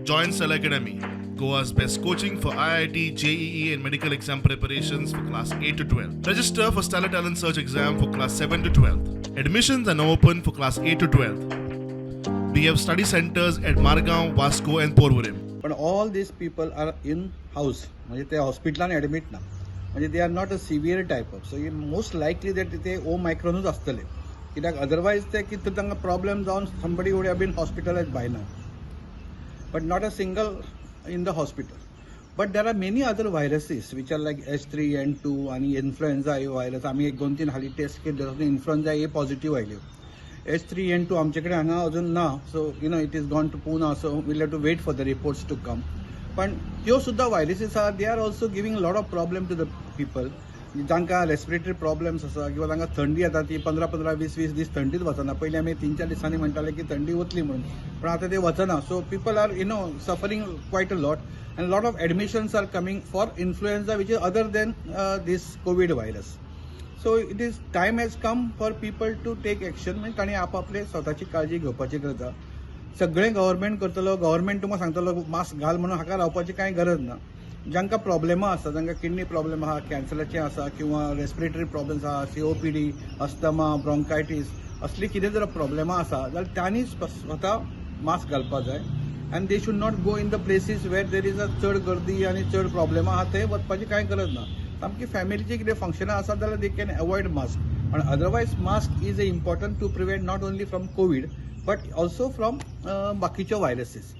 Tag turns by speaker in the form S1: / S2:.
S1: Join Cell Academy, Goa's best coaching for IIT, JEE, and medical exam preparations for class 8 to 12. Register for Stellar Talent Search exam for class 7 to 12. Admissions are now open for class 8 to 12. We have study centers at Margao, Vasco, and Porvorim.
S2: पण all these people are in house म्हणजे ते हॉस्पिटलान admit ना म्हणजे they are not a severe type of so most लायकली that ते ओ मायक्रॉनूच आसतले कित्याक otherwise ते कितें तांकां प्रॉब्लेम जावन somebody would have been hospitalised by now but not a single in the hospital but there are many other viruses which are like H3N2 आणि influenza ए virus आमी 1-2-3 हालीं टेस्ट केले तातूंत इन्फ्लुएन्झा ए पॉझिटिव्ह आयल्यो H3N2 आमचे कडेन हांगा अजून ना so it is gone to Pune so will have to wait for the reports to come पण ह्यो सुद्दां व्हायरसीस आहा they are also giving lot of problem to the people जांकां रेस्पिरेटरी प्रॉब्लेम्स आसा किंवा तांकां थंडी येता ती 15-20 दीस थंडीच वचना पयलीं आमी 3-4 दिसांनी म्हणटाले की थंडी वतली म्हणून पण आतां ते वचना so people are suffering quite a lot and lot of admissions are coming for influenza which is other than these COVID virus so it is time has come for people to take action म्हणजे तांणी आपापले स्वताची काळजी घेवपाची गरज आसा सगळें government करतलो गव्हर्मेंट तुमकां सांगतलो मास्क घाल म्हणून हाका रावपाची कांय गरज ना जांकां प्रॉब्लेमां आसा जांकां किडनी प्रॉब्लेम आहा कॅन्सराचें आसा किंवा रेस्पिरेटरी प्रॉब्लेम्स आहा COPD अस्थमा ब्रोंकायटीस असली कितें जर प्रॉब्लेमां आसा जाल्यार त्यांनी स्वता मास्क घालपाक जाय and they should not go in the places where there is a चड गर्दी आनी चड प्रॉब्लेमां आहा थंय वचपाची कांय गरज ना सामकी फॅमिलीची कितें फंक्शनां आसात जाल्यार दे कॅन अवॉयड मास्क पण otherwise mask is important to prevent not only from covid but also from बाकीच्यो व्हायरसीस